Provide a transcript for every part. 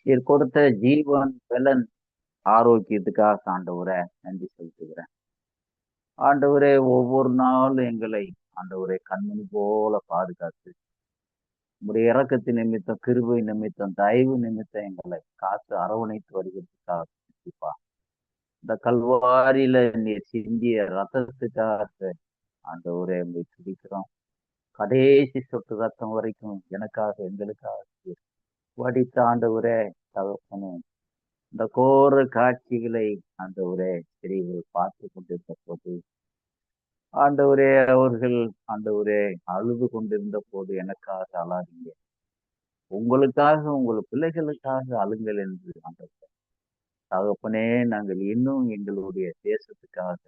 நீர் கொடுத்த ஜீவன் பலன் ஆரோக்கியத்துக்காக ஆண்டவரே நன்றி செலுத்துகிறேன். ஆண்டவரே, ஒவ்வொரு நாளும் எங்களை ஆண்டவரே கண்மணி போல பாதுகாத்து உம்முடைய இரக்கத்தின் நிமித்தம், கிருபை நிமித்தம், தயவு நிமித்தம் எங்களை காத்து அரவணைத்து வருகிறதுக்காக நன்றிப்பா. இந்த கல்வாரியில நீர் சிந்திய ரத்தத்துக்காக ஆண்டவரே உம்மை துதிக்கிறோம். கடைசி சொட்டு ரத்தம் வரைக்கும் எனக்காக எங்களுக்காக வடித்த ஆண்டவரே, தகப்பனே, இந்த கோர காட்சிகளை ஆண்டவரே பெரியவர்கள் பார்த்து கொண்டிருந்த போது, ஆண்டவரே அவர்கள் ஆண்டவரே அழுது கொண்டிருந்த போது எனக்காக அழாதீங்க, உங்களுக்காக உங்கள் பிள்ளைகளுக்காக அழுங்கள் என்று ஆண்டவரே. தகப்பனே, நாங்கள் இன்னும் எங்களுடைய தேசத்துக்காக,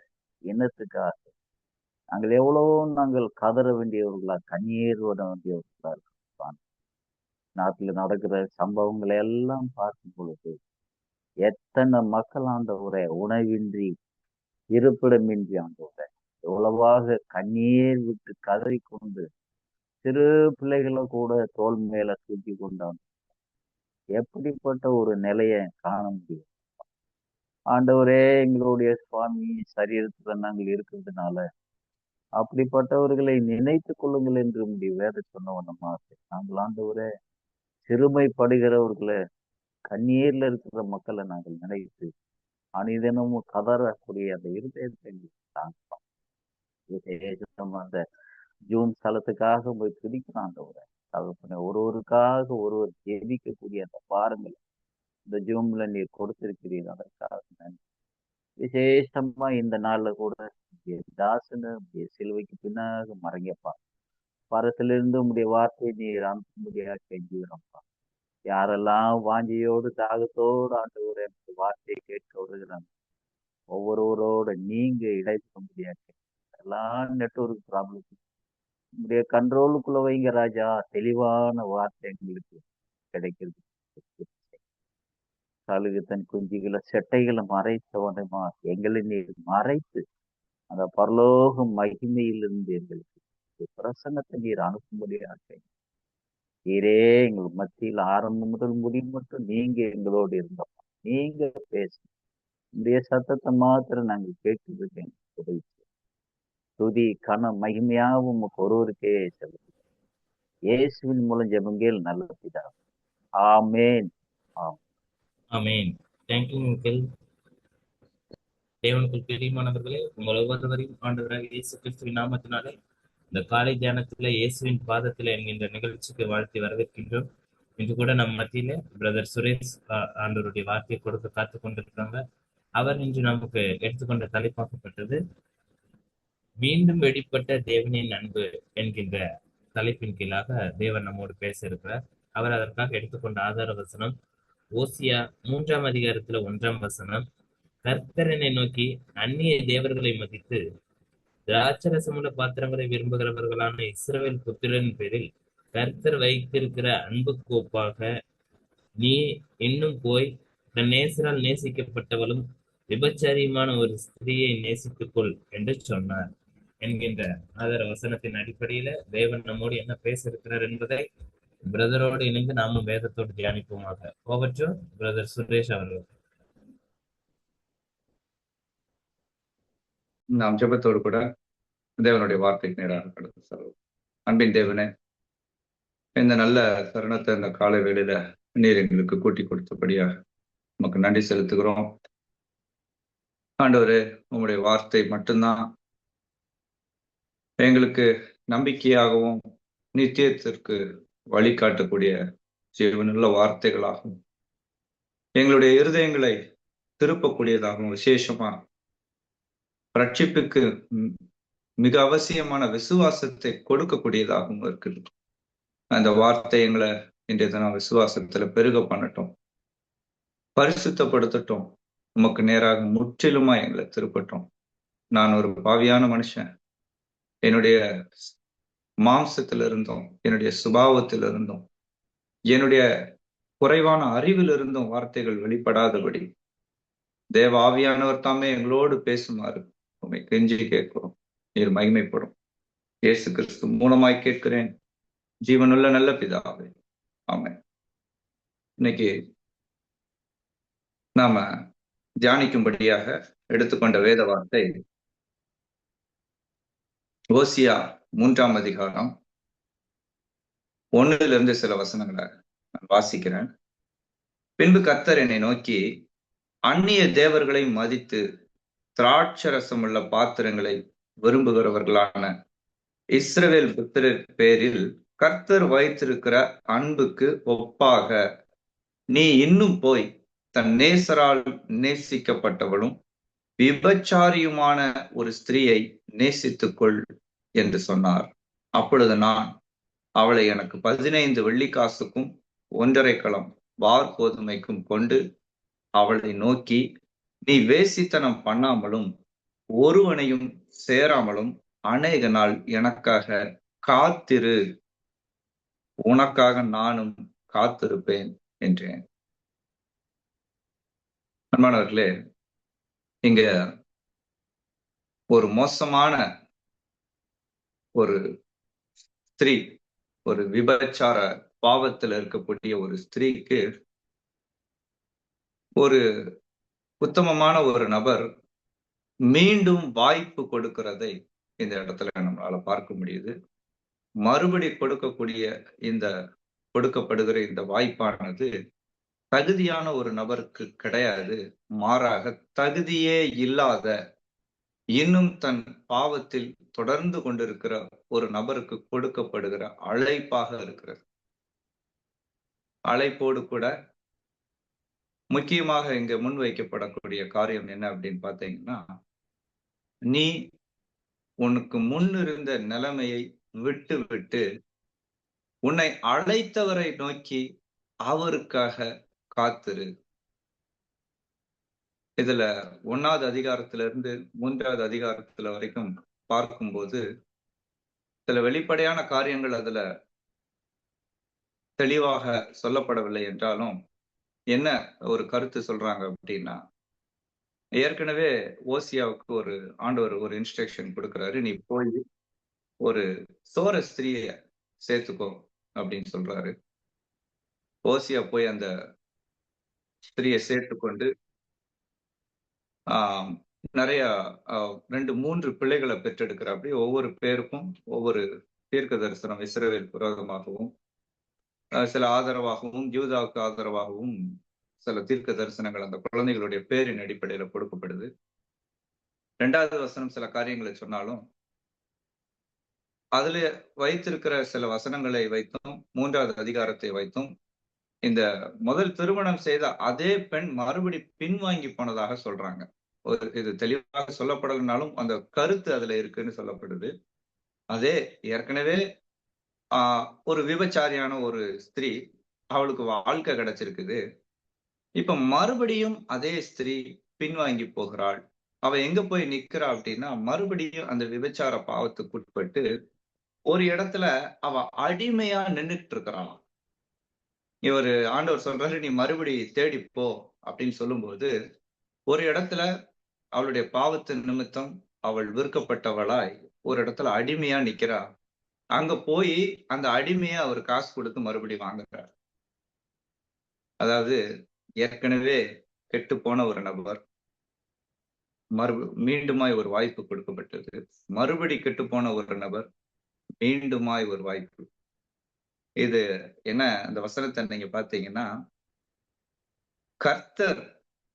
இனத்துக்காக நாங்கள் எவ்வளவோ நாங்கள் கதற வேண்டியவர்களா, கண்ணீர் விட வேண்டியவர்களா இருக்கோம். நாட்டில் நடக்கிற சம்பவங்களை எல்லாம் பார்க்கும் பொழுது எத்தனை மக்கள் ஆண்டவரே உணவின்றி, இருப்பிடமின்றி ஆண்டவரே எவ்வளவாக கண்ணீர் விட்டு கதறிக்கொண்டு, சிறு பிள்ளைகளை கூட தோல் மேல தூக்கி கொண்டான். எப்படிப்பட்ட ஒரு நிலையை காண முடியும்? ஆண்டவரே, எங்களுடைய சுவாமி சரீரத்துல நாங்கள் இருக்கிறதுனால அப்படிப்பட்டவர்களை நினைத்துக் கொள்ளுங்கள் என்று உடைய வேத சொன்னவனமாக நாங்கள் ஆண்டவரே சிறுமைப்படுகிறவர்களை, கண்ணீர்ல இருக்கிற மக்களை நாங்கள் நினைத்து அனிதனமும் கதறக்கூடிய அந்த இருதயத்தை தாங்கலாம். விசேஷம் அந்த ஜூன் ஸ்தலத்துக்காக போய் துதிக்கிறான் ஆண்டவரே. தகப்பனே, ஒருவருக்காக ஒருவர் ஜெபிக்கக்கூடிய அந்த பாருங்கள் இந்த ஜூம்ல நீர் கொடுத்திருக்கிறீர், அதற்காக நன்றி. விசேஷமா இந்த நாள்ல கூட தாசனு சிலுவைக்கு பின்னாக மறைங்கப்பா. பரத்திலிருந்து உடைய வார்த்தையை நீர் அனுப்பும்படியாக செஞ்சுக்கிறோம்ப்பா. யாரெல்லாம் வாஞ்சியோடு தாகத்தோடு ஆண்டவரே வார்த்தையை கேட்க வருகிறாங்க, ஒவ்வொருவரோட நீங்க இடைப்பட முடியாது. எல்லாம் நெட்வொர்க் ப்ராப்ளம் உங்களுடைய கண்ட்ரோலுக்குள்ள வைங்க ராஜா. தெளிவான வார்த்தை எங்களுக்கு கிடைக்கிறது. கழுகு தன் குஞ்சுகளை செட்டைகளை மறைத்தவனமா எங்களை நீர் மறைத்து அந்த பரலோக மகிமையிலிருந்து எங்களுக்கு பிரசன்னத்தை நீர் அனுப்பும்படியாக நீரே எங்கள் மத்தியில் ஆரம்பம் முதல் முடிவு மட்டும் நீங்க எங்களோடு இருந்தோம். நீங்க பேச உடைய சத்தத்தை மாத்திரம் நாங்கள் கேட்கிறதுக்கு உதவி செய்யும். துதி கன மகிமையாக உமக்கு ஒருவருக்கே செல்லும். இயேசுவின் மூலம் ஜெபங்கள் நல்ல பிதா. ஆமேன். ஆம். ஆமேன். Thank you uncle. தேவனுக்குள் பிரியமானவர்களே, உங்கள் ஒவ்வொருவரையும் ஆண்டவராக இயேசு கிறிஸ்துவின் நாமத்தினாலே இந்த காலை தியானத்துல இயேசுவின் பாதத்துல என்கின்ற நிகழ்ச்சிக்கு வாழ்த்தி வரவேற்கின்றோம். இன்று கூட நம் மத்தியில பிரதர் சுரேஷ் ஆண்டவருடைய வார்த்தையை கொடுக்க காத்து கொண்டிருக்காங்க. அவர் இன்று நமக்கு எடுத்துக்கொண்ட தலைப்பாக்கப்பட்டது மீண்டும் வெளிப்பட்ட தேவனின் அன்பு என்கின்ற தலைப்பின் கீழாக தேவன் நம்மோடு பேச இருக்கிறார். அவர் அதற்காக எடுத்துக்கொண்ட ஆதார வசனம் ஓசியா 3ஆம் அதிகாரத்துல 1ஆம் வசனம். கர்த்தரனை நோக்கி அந்நிய தேவர்களை மதித்து திராட்சரசமுள்ள பாத்திரங்களை விரும்புகிறவர்களான இஸ்ரவேல் புத்திரன் பேரில் கர்த்தர் வைத்திருக்கிற அன்பு கோப்பாக நீ இன்னும் போய் தன் நேசரால் நேசிக்கப்பட்டவளும் விபச்சாரியுமான ஒரு ஸ்திரீயை நேசித்துக் கொள் என்று சொன்னார் என்கின்ற ஆதார வசனத்தின் அடிப்படையில தேவன் நம்மோடு என்ன பேச இருக்கிறார் என்பதை பிரதரோடு இணைந்து நாமும் வேதத்தோடு தியானிப்போமாக. ஓவற்று பிரதர் சுரேஷ் அவர்கள். நாம் ஜெபத்தோடு கூட தேவனுடைய வார்த்தைக்கு நேராக கடந்து செல்வோம். அன்பின் தேவனே, இந்த நல்ல தருணத்தை இந்த காலை வேளையில நீர் எங்களுக்கு கூட்டி கொடுத்தபடியா நமக்கு நன்றி செலுத்துகிறோம். ஆண்டவரே, உங்களுடைய வார்த்தை மட்டும்தான் எங்களுக்கு நம்பிக்கையாகவும் நித்தியத்திற்கு வழிகாட்டக்கூடிய ஜீவனுள்ள வார்த்தைகளாகும், எங்களுடைய இருதயங்களை திருப்பக்கூடியதாகவும், விசேஷமா ரட்சிப்புக்கு மிக அவசியமான விசுவாசத்தை கொடுக்கக்கூடியதாகவும் இருக்குது. அந்த வார்த்தை எங்களை இன்றைய தினம் விசுவாசத்துல பெருக பண்ணட்டும், பரிசுத்தப்படுத்தட்டும், உமக்கு நேராக முற்றிலுமா எங்களை திருப்பட்டும். நான் ஒரு பாவியான மனுஷன், என்னுடைய மாம்சத்துல இருந்தும், என்னுடைய சுபாவத்தில் இருந்தும், என்னுடைய குறைவான அறிவில் இருந்தும் வார்த்தைகள் வெளிப்படாதபடி தேவ ஆவியானவர் தாமே எங்களோடு பேசுமாறு உண்மை கெஞ்சி கேட்கிறோம். நீர் மகிமைப்படும். இயேசு கிறிஸ்து மூலமாய் கேட்கிறேன், ஜீவனுள்ள நல்ல பிதாவே, ஆமென். இன்னைக்கு நாம தியானிக்கும்படியாக எடுத்துக்கொண்ட வேத வார்த்தை ஓசியா 3ஆம் அதிகாரம் 1 சில வசனங்களை நான் வாசிக்கிறேன். பின்பு கர்த்தர் என்னை நோக்கி, அந்நிய தேவர்களை மதித்து திராட்சரசமுள்ள பாத்திரங்களை விரும்புகிறவர்களான இஸ்ரவேல் புத்திரர் பேரில் கர்த்தர் வைத்திருக்கிற அன்புக்கு ஒப்பாக நீ இன்னும் போய் தன் நேசரால் நேசிக்கப்பட்டவளும் விபச்சாரியுமான ஒரு ஸ்திரீயை நேசித்துக்கொள் என்று சொன்னார். அப்பொழுது நான் அவளை எனக்கு 15 வெள்ளிக்காசுக்கும் 1.5 கலம் வார் கோதுமைக்கும் கொண்டு அவளை நோக்கி, நீ வேசித்தனம் பண்ணாமலும் ஒருவனையும் சேராமலும் அநேக நாள் எனக்காக காத்திரு, உனக்காக நானும் காத்திருப்பேன் என்றேன். அன்பானவர்களே, இங்க ஒரு மோசமான ஒரு ஸ்திரீ, ஒரு விபச்சார பாவத்தில் இருக்கக்கூடிய ஒரு ஸ்திரீக்கு ஒரு உத்தமமான ஒரு நபர் மீண்டும் வாய்ப்பு கொடுக்கிறதை இந்த இடத்துல நம்மளால பார்க்க முடியுது. மறுபடி கொடுக்கப்படுகிற இந்த வாய்ப்பானது தகுதியான ஒரு நபருக்கு கிடையாது. மாறாக தகுதியே இல்லாத, இன்னும் தன் பாவத்தில் தொடர்ந்து கொண்டிருக்கிற ஒரு நபருக்கு கொடுக்கப்படுகிற அழைப்பாக இருக்கிறது. அழைப்போடு கூட முக்கியமாக இங்க முன்வைக்கப்படக்கூடிய காரியம் என்ன அப்படின்னு பார்த்தீங்கன்னா, நீ உனக்கு முன்னிருந்த நிலைமையை விட்டு விட்டு உன்னை அழைத்தவரை நோக்கி அவருக்காக காத்திரு. இதுல 1வது அதிகாரத்திலிருந்து 3வது அதிகாரத்துல வரைக்கும் பார்க்கும்போது சில வெளிப்படையான காரியங்கள் அதுல தெளிவாக சொல்லப்படவில்லை என்றாலும், என்ன ஒரு கருத்து சொல்றாங்க அப்படின்னா, ஏற்கனவே ஓசியாவுக்கு ஒரு ஆண்டவர் ஒரு இன்ஸ்ட்ரக்ஷன் கொடுக்கிறாரு, நீ போய் ஒரு சோர ஸ்திரீய சேர்த்துக்கோ அப்படின்னு சொல்றாரு. ஓசியா போய் அந்த ஸ்திரீயை சேர்த்துக்கொண்டு நிறைய 2-3 பிள்ளைகளை பெற்றெடுக்கிறார். அப்படி ஒவ்வொரு பேருக்கும் ஒவ்வொரு தீர்க்க தரிசனம் இஸ்ரவேல் விரோதமாகவும், சில ஆதரவாகவும், யூதாவுக்கு ஆதரவாகவும் சில தீர்க்க தரிசனங்கள் அந்த குழந்தைகளுடைய பேரின் அடிப்படையில கொடுக்கப்படுது. 2வது வசனம் சில காரியங்களை சொன்னாலும் அதுல வைத்திருக்கிற சில வசனங்களை வைத்தும் 3வது அதிகாரத்தை வைத்தும் இந்த முதல் திருமணம் செய்த அதே பெண் மறுபடி பின்வாங்கி போனதாக சொல்றாங்க. இது தெளிவாக சொல்லப்படலைனாலும் அந்த கருத்து அதுல இருக்குன்னு சொல்லப்படுது. அதே ஏற்கனவே ஒரு விபச்சாரியான ஒரு ஸ்திரீ, அவளுக்கு வாழ்க்கை கிடைச்சிருக்குது. இப்ப மறுபடியும் அதே ஸ்திரீ பின்வாங்கி போகிறாள். அவ எங்க போய் நிக்கிறா அப்படின்னா, மறுபடியும் அந்த விபச்சார பாவத்துக்கு உட்பட்டு ஒரு இடத்துல அவ அடிமையா நின்றுட்டு இருக்கிறாளாம். இவரு ஆண்டவர் சொல்றாரு, நீ மறுபடி தேடி போ அப்படின்னு சொல்லும்போது, ஒரு இடத்துல அவளுடைய பாவத்தின் நிமித்தம் அவள் விற்கப்பட்டவளாய் ஒரு இடத்துல அடிமையா நிக்கிறா. அங்க போய் அந்த அடிமையை அவர் காசு கொடுத்து மறுபடி வாங்குறார். அதாவது ஏற்கனவே கெட்டு போன ஒரு நபர் மீண்டுமாய் ஒரு வாய்ப்பு கொடுக்கப்பட்டது. மறுபடி கெட்டு போன ஒரு நபர் மீண்டுமாய் ஒரு வாய்ப்பு. இது என்ன, அந்த வசனத்தை நீங்க பாத்தீங்கன்னா, கர்த்தர்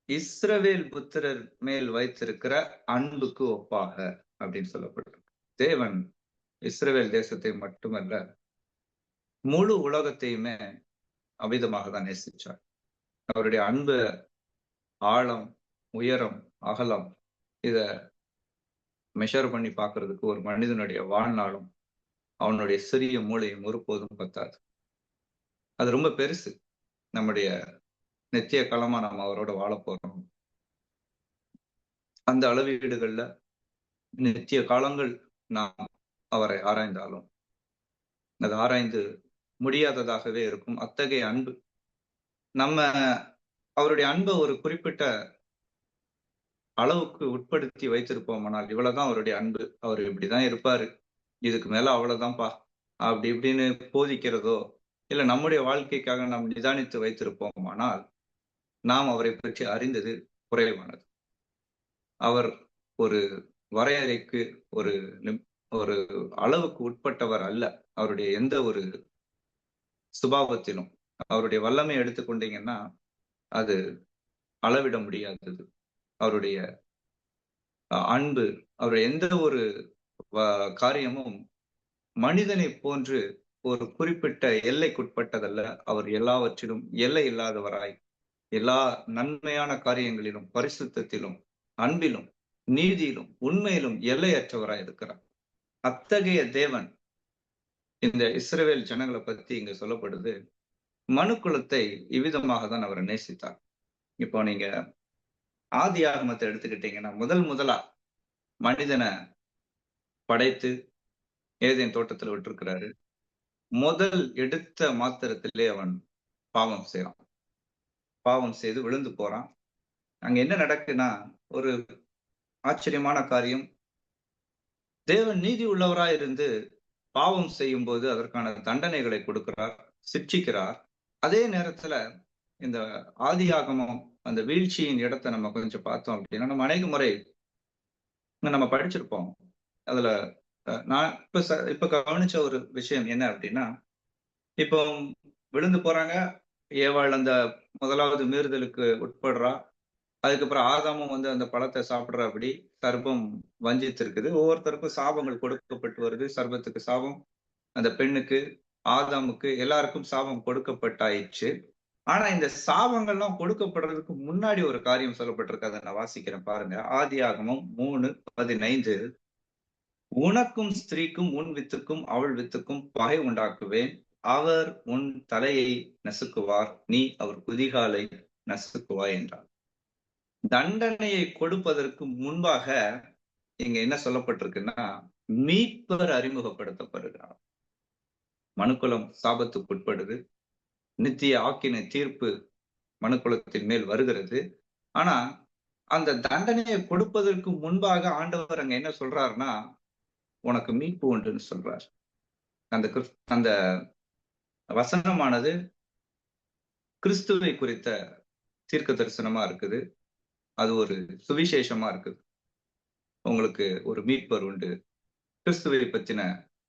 இஸ்ரவேல் புத்திரர் மேல் வைத்திருக்கிற அன்புக்கு ஒப்பாக அப்படின்னு சொல்லப்பட்டிருக்கு. தேவன் இஸ்ரவேல் தேசத்தை மட்டுமல்ல, முழு உலகத்தையுமே அமிதமாக தான் நேசிச்சார். அவருடைய அன்பு ஆழம், உயரம், அகலம் இத மெஷர் பண்ணி பார்க்கறதுக்கு ஒரு மனிதனுடைய வாழ்நாளும் அவனுடைய சிறிய மூளையும் ஒருபோதும் பத்தாது. அது ரொம்ப பெருசு. நம்முடைய நித்திய காலமா நம்ம அவரோட வாழ போறோம். அந்த அளவீடுகள்ல நித்திய காலங்கள் நாம் அவரை ஆராய்ந்தாலும் அது ஆராய்ந்து முடியாததாகவே இருக்கும். அத்தகைய அன்பு, நம்ம அவருடைய அன்பை ஒரு குறிப்பிட்ட அளவுக்கு உட்படுத்தி வைத்திருப்போமானால், இவ்வளவுதான் அவருடைய அன்பு, அவர் இப்படிதான் இருப்பாரு, இதுக்கு மேல அவ்வளவுதான்ப்பா அப்படி இப்படின்னு போதிக்கிறதோ இல்ல நம்முடைய வாழ்க்கைக்காக நாம் நிதானித்து வைத்திருப்போமானால் நாம் அவரை பற்றி அறிந்தது குறைவானது. அவர் ஒரு வரையறைக்கு ஒரு ஒரு அளவுக்கு உட்பட்டவர் அல்ல. அவருடைய எந்த ஒரு சுபாவத்திலும் அவருடைய வல்லமை எடுத்துக்கொண்டீங்கன்னா அது அளவிட முடியாதது. அவருடைய அன்பு, அவருடைய எந்த ஒரு காரியமும் மனிதனை போன்று ஒரு குறிப்பிட்ட எல்லைக்குட்பட்டதல்ல. அவர் எல்லாவற்றிலும் எல்லை இல்லாதவராய் எல்லா நன்மையான காரியங்களிலும், பரிசுத்தத்திலும், அன்பிலும், நீதியிலும், உண்மையிலும் எல்லையற்றவராய் இருக்கிறார். அத்தகைய தேவன் இந்த இஸ்ரவேல் ஜனங்களை பத்தி இங்க சொல்லப்படுது. மனுக்குலத்தை இவ்விதமாக தான் அவர் நேசித்தார். இப்போ நீங்க ஆதி ஆகமத்தை எடுத்துக்கிட்டீங்கன்னா முதலா மனிதனை படைத்து ஏதேன் தோட்டத்துல விட்டிருக்கிறாரு. முதல் எடுத்த மாத்திரத்திலே அவன் பாவம் செய்யறான். பாவம் செய்து விழுந்து போறான். அங்க என்ன நடக்குன்னா ஒரு ஆச்சரியமான காரியம். தேவன் நீதி உள்ளவராய் இருந்து பாவம் செய்யும் போது அதற்கான தண்டனைகளை கொடுக்கிறார், சிட்சிக்கிறார். அதே நேரத்துல இந்த ஆதியாகமம் அந்த வீழ்ச்சியின் இடத்தை நம்ம கொஞ்சம் பார்த்தோம் அப்படின்னா, நம்ம அநேக முறை நம்ம படிச்சிருப்போம். அதுல நான் இப்ப கவனிச்ச ஒரு விஷயம் என்ன அப்படின்னா, இப்போ விழுந்து போறாங்க. ஏவாள் அந்த முதலாவது மீறுதலுக்கு உட்படுறா. அதுக்கப்புறம் ஆதாமும் அந்த பழத்தை சாப்பிடுறபடி சர்ப்பம் வஞ்சித்திருக்குது. ஒவ்வொருத்தருக்கும் சாபங்கள் கொடுக்கப்பட்டு வருது. சர்ப்பத்துக்கு சாபம், அந்த பெண்ணுக்கு, ஆதாமுக்கு, எல்லாருக்கும் சாபம் கொடுக்கப்பட்டாயிடுச்சு. ஆனா இந்த சாபங்கள்லாம் கொடுக்கப்படுறதுக்கு முன்னாடி ஒரு காரியம் சொல்லப்பட்டிருக்கு. அதை நான் வாசிக்கிறேன் பாருங்க. ஆதியாகமம் 3:15. உனக்கும் ஸ்திரீக்கும் உன் வித்துக்கும் அவள் வித்துக்கும் பகை உண்டாக்குவேன். அவர் உன் தலையை நசுக்குவார், நீ அவர் குதிகாலை நசுக்குவாய் என்றார். தண்டனையை கொடுப்பதற்கு முன்பாக இங்க என்ன சொல்லப்பட்டிருக்குன்னா, மீட்பர் அறிமுகப்படுத்தப்படுகிறார். மனுக்குலம் சாபத்துக்கு உட்படுது. நித்திய ஆக்கின தீர்ப்பு மனுக்குலத்தின் மேல் வருகிறது. ஆனா அந்த தண்டனையை கொடுப்பதற்கு முன்பாக ஆண்டவர் அங்க என்ன சொல்றாருன்னா, உனக்கு மீட்பு உண்டுன்னு சொல்றார். அந்த வசனமானது கிறிஸ்துவை குறித்த தீர்க்க தரிசனமா இருக்குது. அது ஒரு சுவிசேஷமா இருக்குது. உங்களுக்கு ஒரு மீட்பர் உண்டு. கிறிஸ்துவை பத்தின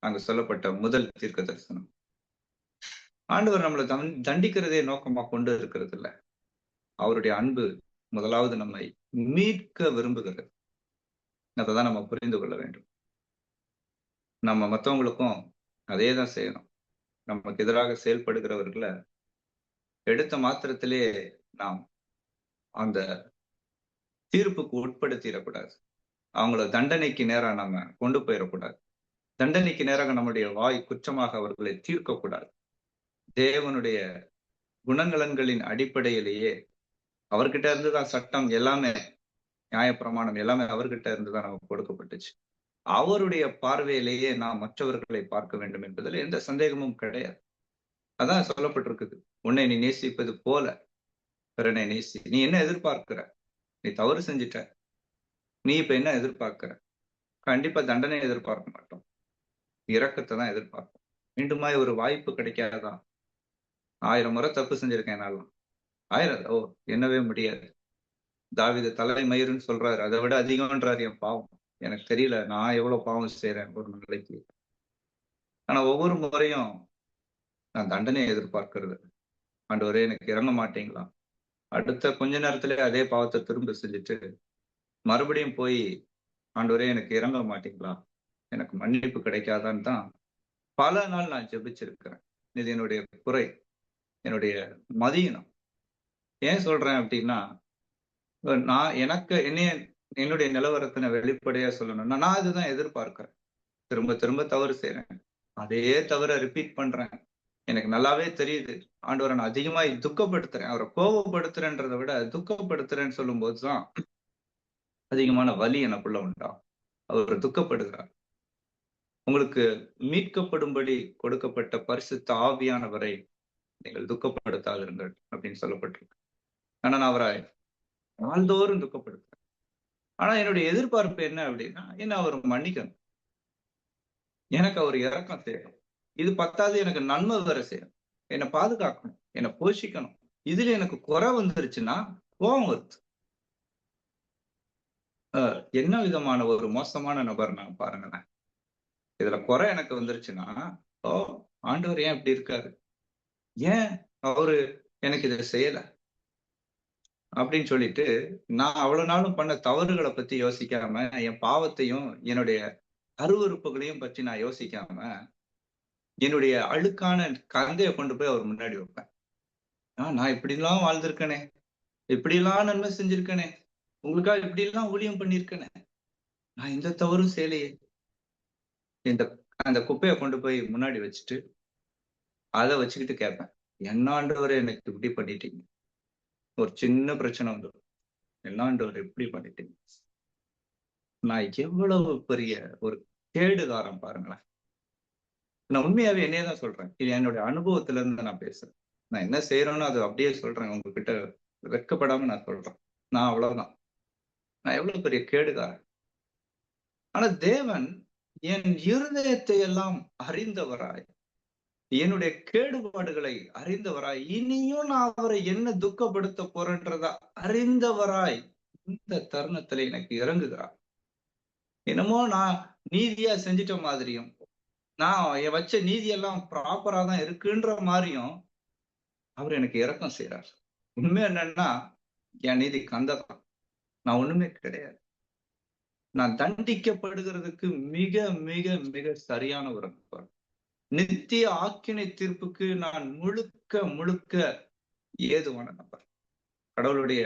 அங்கு சொல்லப்பட்ட முதல் தீர்க்க தரிசனம். ஆண்டவர் நம்மளை தண்டிக்கிறதே நோக்கமா கொண்டு இருக்கிறது இல்ல. அவருடைய அன்பு முதலாவது நம்மை மீட்க விரும்புகிறது. அதைதான் நம்ம புரிந்து கொள்ள வேண்டும். நம்ம மற்றவங்களுக்கும் அதே தான் செய்யணும். நமக்கு எதிராக செயல்படுகிறவர்களை எடுத்த மாத்திரத்திலே நாம் அந்த தீர்ப்புக்கு உட்படுத்திடக்கூடாது. அவங்கள தண்டனைக்கு நேராக நம்ம கொண்டு போயிடக்கூடாது. தண்டனைக்கு நேராக நம்முடைய வாய் குற்றமாக அவர்களை தீர்க்கக்கூடாது. தேவனுடைய குணநலன்களின் அடிப்படையிலேயே அவர்கிட்ட இருந்துதான் சட்டம் எல்லாமே, நியாயப்பிரமாணம் எல்லாமே அவர்கிட்ட இருந்துதான் நமக்கு கொடுக்கப்பட்டுச்சு. அவருடைய பார்வையிலேயே நாம் மற்றவர்களை பார்க்க வேண்டும் என்பதில் எந்த சந்தேகமும் கிடையாது. அதான் சொல்லப்பட்டிருக்குது. உன்னை நீ நேசிப்பது போல பிறனை நேசி. நீ என்ன எதிர்பார்க்கிற? நீ தவறு செஞ்சிட்ட, நீ இப்ப என்ன எதிர்பார்க்கிற? கண்டிப்பா தண்டனை எதிர்பார்க்க மாட்டோம், இரக்கத்தை தான் எதிர்பார்ப்போம். மீண்டுமாய் ஒரு வாய்ப்பு கிடைக்காதா? 1000 முறை தப்பு செஞ்சிருக்கேன் என்னாலும். 1000 என்னவே முடியாது. தாவீது தலைமயிருன்னு சொல்றாரு, அதை விட அதிகம்ன்றாரு என் பாவம். எனக்கு தெரியல நான் எவ்வளவு பாவம் செய்யறேன் ஒரு நாளைக்கு. ஆனா ஒவ்வொரு முறையும் நான் தண்டனையை எதிர்பார்க்கிறது. ஆண்டவரே எனக்கு இறங்க மாட்டீங்களா? அடுத்த கொஞ்ச நேரத்திலே அதே பாவத்தை திரும்ப செஞ்சுட்டு மறுபடியும் போய் ஆண்டவரே எனக்கு இறங்க மாட்டீங்களா, எனக்கு மன்னிப்பு கிடைக்காதான்னு தான் பல நாள் நான் ஜெபிச்சிருக்கிறேன். இது என்னுடைய குறை, என்னுடைய மதியினம். ஏன் சொல்றேன் அப்படின்னா, நான் என்னுடைய நிலவரத்தினை வெளிப்படையா சொல்லணும்னா, நான் இதுதான் எதிர்பார்க்கிறேன். திரும்ப திரும்ப தவறு செய்யறேன், அதே தவிர ரிப்பீட் பண்றேன். எனக்கு நல்லாவே தெரியுது ஆண்டவரை நான் அதிகமா துக்கப்படுத்துறேன். அவரை கோபப்படுத்துறேன்றதை விட துக்கப்படுத்துறேன்னு சொல்லும் போதுதான் அதிகமான வலி எனக்குள்ள உண்டாகும். அவர் துக்கப்படுகிறார். உங்களுக்கு மீட்கப்படும்படி கொடுக்கப்பட்ட பரிசுத்த ஆவியானவரை நீங்கள் துக்கப்படுத்தாதிருங்கள் அப்படின்னு சொல்லப்பட்டிருக்கு. ஆனா நான் அவரை நாள்தோறும் துக்கப்படுத்துறேன். ஆனா என்னுடைய எதிர்பார்ப்பு என்ன அப்படின்னா, என்ன அவர் மன்னிக்கணும், எனக்கு அவர் இரக்கம் செய்யணும். இது பத்தாவது, எனக்கு நன்மை வர செய்யணும், என்னை பாதுகாக்கணும், என்னை போஷிக்கணும். இதுல எனக்கு குறை வந்துருச்சுன்னா கோபம் வருது. என்ன விதமான ஒரு மோசமான நபர் நான் பாருங்களேன். இதுல குறை எனக்கு வந்துருச்சுன்னா, ஓ ஆண்டவர் ஏன் இப்படி இருக்காரு, ஏன் அவரு எனக்கு இதை செய்யல அப்படின்னு சொல்லிட்டு, நான் அவ்வளவு நாளும் பண்ண தவறுகளை பத்தி யோசிக்காம, என் பாவத்தையும் என்னுடைய அருவருப்புகளையும் பற்றி நான் யோசிக்காம, என்னுடைய அழுக்கான கந்தையை கொண்டு போய் அவர் முன்னாடி வைப்பேன். நான் இப்படி எல்லாம் வாழ்ந்திருக்கேனே, இப்படி எல்லாம் நன்மை செஞ்சிருக்கேனே, உங்களுக்காக இப்படி எல்லாம் ஊழியம் பண்ணிருக்கேனே, நான் எந்த தவறும் செய்யலையே. இந்த அந்த குப்பையை கொண்டு போய் முன்னாடி வச்சுட்டு அதை வச்சுக்கிட்டு கேட்பேன், என்ன ஆண்டவரே எனக்கு இப்படி பண்ணிட்டீங்க. ஒரு சின்ன பிரச்சனை வந்துடும், என்ன ஆண்டவர் இப்படி பண்ணிட்டீங்க. நான் எவ்வளவு பெரிய ஒரு கேடுகாரம் பாருங்களேன். நான் உண்மையாவே என்னையதான் சொல்றேன், இது என்னுடைய அனுபவத்துல இருந்து நான் பேசுறேன். நான் என்ன செய்யறேன்னு அது அப்படியே சொல்றேன், உங்ககிட்ட வெட்கப்படாம நான் சொல்றேன். நான் அவ்வளவுதான், நான் எவ்வளவு பெரிய கேடுகாரன். ஆனா தேவன் என் இருதயத்தை எல்லாம் அறிந்தவராய், என்னுடைய கேடுபாடுகளை அறிந்தவராய், இனியும் நான் அவரை என்ன துக்கப்படுத்த போறேன்றதா அறிந்தவராய் இந்த தருணத்துல எனக்கு இறங்குகிறார். என்னமோ நான் நீதியா செஞ்சிட்ட மாதிரியும், நான் வச்ச நீதியெல்லாம் ப்ராப்பரா தான் இருக்குன்ற மாதிரியும் அவர் எனக்கு இரக்கம் செய்யறார். உண்மை என்னன்னா, என் நீதி கந்ததான், நான் ஒண்ணுமே கிடையாது. நான் தண்டிக்கப்படுகிறதுக்கு மிக மிக மிக சரியான ஒரு நபர். நித்திய ஆக்கினை தீர்ப்புக்கு நான் முழுக்க முழுக்க ஏதுவான நபர். கடவுளுடைய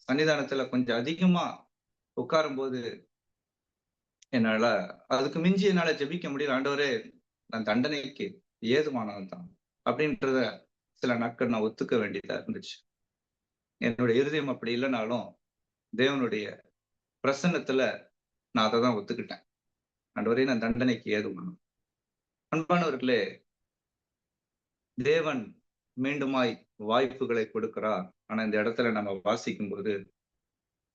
சன்னிதானத்துல கொஞ்சம் அதிகமா உட்காரும் போது என்னால அதுக்கு மிஞ்சி என்னால ஜெபிக்க முடியல. ஆண்டவரே, நான் தண்டனைக்கு ஏதுவானவன் தான் அப்படின்றத சில நாட்கள் நான் ஒத்துக்க வேண்டியதா இருந்துச்சு. என்னுடைய இருதயம் அப்படி இல்லைனாலும் தேவனுடைய பிரசன்னத்துல நான் அதை தான் ஒத்துக்கிட்டேன். ஆண்டவரே, நான் தண்டனைக்கு ஏதுவானவன். அன்பானவர்களே, தேவன் மீண்டுமாய் வாய்ப்புகளை கொடுக்கிறார். ஆனா இந்த இடத்துல நம்ம வாசிக்கும் போது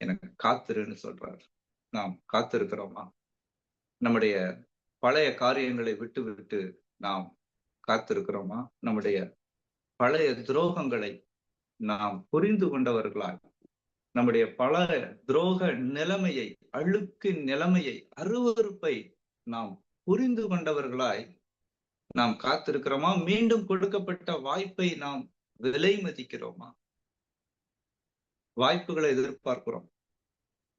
எனக்கு காத்திருன்னு சொல்றார். நாம் காத்திருக்கிறோமா? நம்முடைய பழைய காரியங்களை விட்டு விட்டு நாம் காத்திருக்கிறோமா? நம்முடைய பழைய துரோகங்களை நாம் புரிந்து கொண்டவர்களாய், நம்முடைய பல துரோக நிலைமையை, அழுக்கு நிலைமையை, அருவருப்பை நாம் புரிந்து கொண்டவர்களாய் நாம் காத்திருக்கிறோமா? மீண்டும் கொடுக்கப்பட்ட வாய்ப்பை நாம் விலை மதிக்கிறோமா? வாய்ப்புகளை எதிர்பார்க்கிறோம்,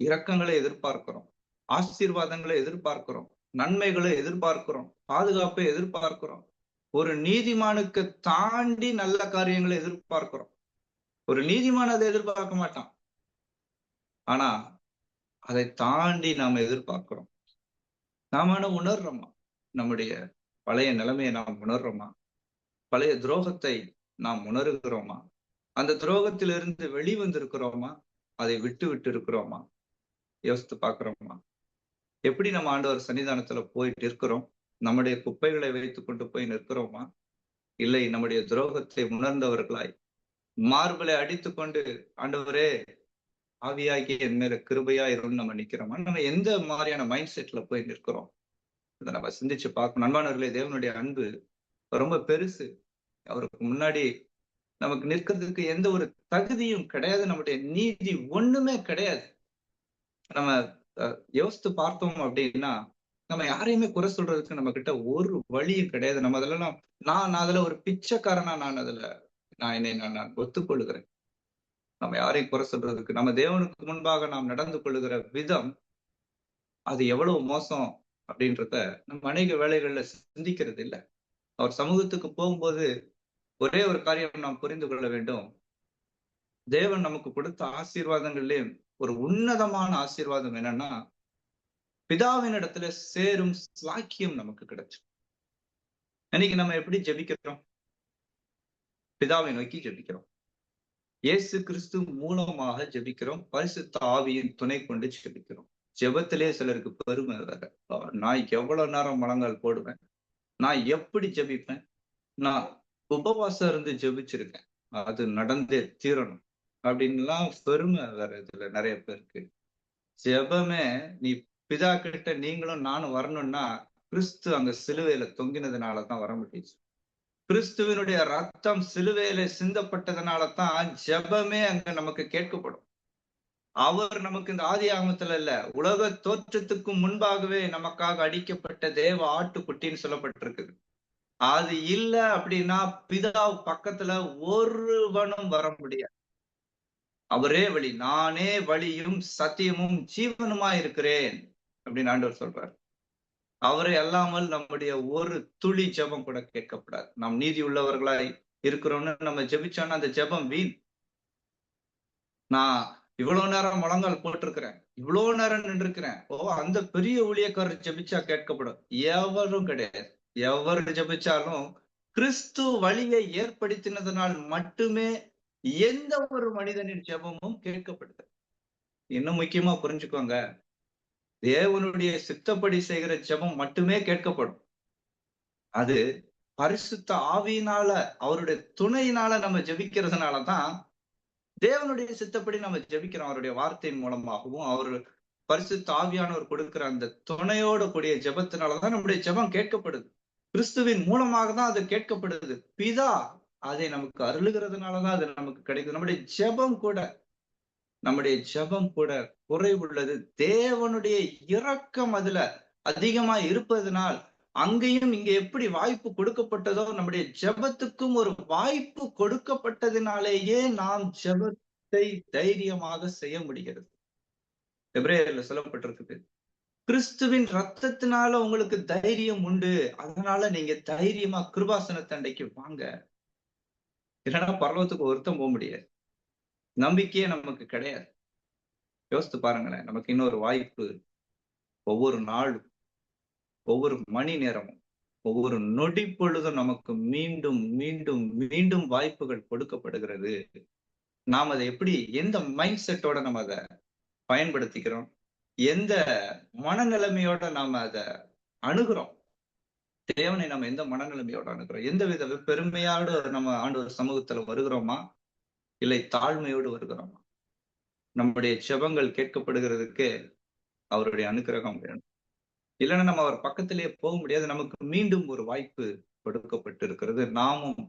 இரக்கங்களை எதிர்பார்க்கிறோம், ஆசீர்வாதங்களை எதிர்பார்க்கிறோம், நன்மைகளை எதிர்பார்க்கிறோம், பாதுகாப்பை எதிர்பார்க்கிறோம். ஒரு நீதிமானுக்கு தாண்டி நல்ல காரியங்களை எதிர்பார்க்கிறோம். ஒரு நீதிமான் அதை எதிர்பார்க்க மாட்டான், ஆனா அதை தாண்டி நாம எதிர்பார்க்கிறோம். நாம உணர்றோமா? நம்முடைய பழைய நிலைமையை நாம் உணர்றோமா? பழைய துரோகத்தை நாம் உணர்கிறோமா? அந்த துரோகத்திலிருந்து வெளிவந்திருக்கிறோமா? அதை விட்டு விட்டு இருக்கிறோமா? யோசித்து பார்க்கிறோமா? எப்படி நம்ம ஆண்டவர் சன்னிதானத்துல போயிட்டு இருக்கிறோம்? நம்முடைய குப்பைகளை வைத்துக் கொண்டு போய் நிற்கிறோமா? இல்லை நம்முடைய துரோகத்தை உணர்ந்தவர்களாய் மார்பலை அடித்துக் கொண்டு, ஆண்டவரே ஆவியாகி என் மேல கிருபையா இருக்கும்னு நம்ம நிக்கிறோமா? நம்ம எந்த மாதிரியான மைண்ட் செட்ல போய் நிற்கிறோம்? இதை நம்ம சிந்திச்சு பார்க்கணும். நண்பர்களே, தேவனுடைய அன்பு ரொம்ப பெருசு. அவருக்கு முன்னாடி நமக்கு நிற்கிறதுக்கு எந்த ஒரு தகுதியும் கிடையாது. நம்முடைய நீதி ஒண்ணுமே கிடையாது. நம்ம யோசித்து பார்த்தோம் அப்படின்னா, நம்ம யாரையுமே குறை சொல்றதுக்கு நம்ம கிட்ட ஒரு வழியும் கிடையாது. நம்ம அதெல்லாம் நான் அதுல ஒரு பிச்சைக்காரனா நான் என்னை நான் ஒத்துக்கொள்கிறேன். நம்ம யாரையும் குறை சொல்றதுக்கு, நம்ம தேவனுக்கு முன்பாக நாம் நடந்து கொள்ளுகிற விதம் அது எவ்வளவு மோசம் அப்படின்றத நம்ம அநேக வேளைகள்ல சிந்திக்கிறது இல்லை. அவர் சமூகத்துக்கு போகும்போது ஒரே ஒரு காரியம் நாம் புரிந்து கொள்ள வேண்டும். தேவன் நமக்கு கொடுத்த ஆசீர்வாதங்களிலே ஒரு உன்னதமான ஆசீர்வாதம் என்னன்னா, பிதாவின் இடத்துல சேரும் ஸ்லாக்கியம் நமக்கு கிடைச்சு. இன்னைக்கு நம்ம எப்படி ஜெபிக்கிறோம்? பிதாவை நோக்கி ஜெபிக்கிறோம். இயேசு கிறிஸ்து மூலமாக ஜெபிக்கிறோம். பரிசுத்த ஆவியின் துணை கொண்டு ஜெபிக்கிறோம். ஜெபத்திலே சிலருக்கு பெருமை வேற. நான் எவ்வளவு நேரம் முழங்கால் போடுவேன், நான் எப்படி ஜெபிப்பேன், நான் உபவாசம் இருந்து ஜெபிச்சிருக்கேன், அது நடந்தே தீரணும் அப்படின்லாம் பெருமை வேற இதுல நிறைய பேருக்கு. ஜெபமே, நீ பிதா கிட்ட நீங்களும் நானும் வரணும்னா கிறிஸ்து அங்க சிலுவையில தொங்கினதுனாலதான் வர முடியுது. கிறிஸ்துவனுடைய ரத்தம் சிலுவையில சிந்தப்பட்டதுனால தான் ஜெபமே அங்க நமக்கு கேட்கப்படும். அவர் நமக்கு இந்த ஆதி ஆகமத்துல இல்ல, உலக தோற்றத்துக்கு முன்பாகவே நமக்காக அடிக்கப்பட்ட தேவ ஆட்டுக்குட்டின்னு சொல்லப்பட்டிருக்குது. அது இல்ல அப்படின்னா பிதா பக்கத்துல ஒருவனும் வர முடியாது. அவரே வழி, நானே வழியும் சத்தியமும் ஜீவனுமா இருக்கிறேன் அப்படின்னு ஆண்டவர் சொல்றார். அவரை அல்லாமல் நம்முடைய ஒரு துளி ஜெபம் கூட கேட்கப்படாது. நாம் நீதி உள்ளவர்களாய் இருக்கிறோம்னு நம்ம ஜெபிச்சோம்னா அந்த ஜெபம் வீண். நான் இவ்வளவு நேரம் முழங்கால் போட்டிருக்கிறேன், இவ்வளவு நேரம் நின்றுக்கிறேன், அந்த பெரிய ஊழியக்காரர் ஜெபிச்சா கேட்கப்படும். எவரும் கிடையாது. எவர் ஜெபிச்சாலும் கிறிஸ்து வழியை ஏற்படுத்தினதனால் மட்டுமே எந்த ஒரு மனிதனின் ஜெபமும் கேட்கப்படுது. இன்னும் முக்கியமா புரிஞ்சுக்கோங்க, தேவனுடைய சித்தப்படி செய்கிற ஜெபம் மட்டுமே கேட்கப்படும். அது பரிசுத்த ஆவியினால, அவருடைய துணையினால நம்ம ஜெபிக்கிறதுனாலதான் தேவனுடைய சித்தப்படி நம்ம ஜெபிக்கிறோம். அவருடைய வார்த்தையின் மூலமாகவும் அவர் பரிசுத்த ஆவியானவர் கொடுக்கிற அந்த துணையோட கூடிய ஜெபத்தினாலதான் நம்முடைய ஜெபம் கேட்கப்படுது. கிறிஸ்துவின் மூலமாக தான் அது கேட்கப்படுது. பிதா அதை நமக்கு அருளுகிறதுனாலதான் அது நமக்கு கிடைக்குது. நம்முடைய ஜெபம் கூட குறைவுள்ளது. தேவனுடைய இரக்கம் அதுல அதிகமா இருப்பதனால் அங்கேயும் இங்க எப்படி வாய்ப்பு கொடுக்கப்பட்டதோ நம்முடைய ஜெபத்துக்கும் ஒரு வாய்ப்பு கொடுக்கப்பட்டதினாலேயே நாம் ஜெபத்தை தைரியமாக செய்ய முடிகிறது. எபிரேயர்ல சொல்லப்பட்டிருக்குது, கிறிஸ்துவின் ரத்தத்தினால உங்களுக்கு தைரியம் உண்டு, அதனால நீங்க தைரியமா கிருபாசன தண்டைக்கு வாங்க. இல்லைன்னா பரலோகத்துக்கு ஒருத்தம் போக முடியாது. நம்பிக்கையே நமக்கு கிடையாது. யோசித்து பாருங்களேன், நமக்கு இன்னொரு வாய்ப்பு ஒவ்வொரு நாளும், ஒவ்வொரு மணி நேரமும், ஒவ்வொரு நொடி பொழுதும் நமக்கு மீண்டும் மீண்டும் மீண்டும் வாய்ப்புகள் கொடுக்கப்படுகிறது. நாம் அதை எப்படி, எந்த மைண்ட் செட்டோட நம்ம அதை பயன்படுத்திக்கிறோம், எந்த மனநிலைமையோட நாம அதை அணுகிறோம், தேவனை நம்ம எந்த மனநிலைமையோட அணுகிறோம், எந்த வித பெருமையோடு நம்ம ஆண்டவர் சமூகத்துல வருகிறோமா, இல்லை தாழ்மையோடு வருகிறோமா? நம்முடைய ஜெபங்கள் கேட்கப்படுகிறதுக்கு அவருடைய அனுக்கிரகம் வேணும். இல்லைன்னா நம்ம அவர் பக்கத்திலேயே போக முடியாது. நமக்கு மீண்டும் ஒரு வாய்ப்பு கொடுக்கப்பட்டு இருக்கிறது. நாமும்